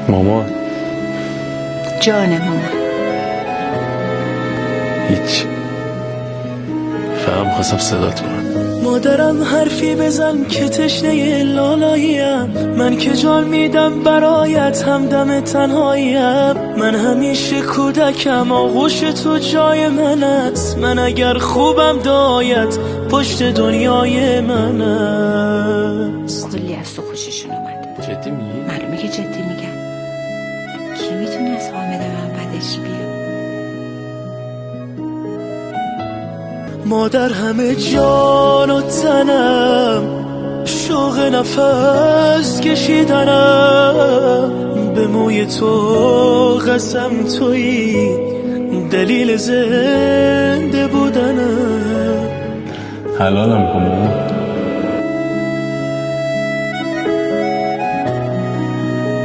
مامان جان مامان. هیچ، فقط می‌خواستم صدات کنم. مادرم حرفی بزن که تشنه لالاییم، من که جان میدم برایت همدم تنهاییم. من همیشه کودکم، آغوش تو جای من است. من اگر خوبم دایت پشت دنیای من است. کلی از تو خوششون اومد. جدی میگی؟ معلومه که جدی میگم. کی میتونه از حامد من بدش بیاد؟ مادر همه جان و تنم، شوق نفس کشیدنم. به موی تو قسم تویی، دلیل زنده بودنم. حلالم کن مامان.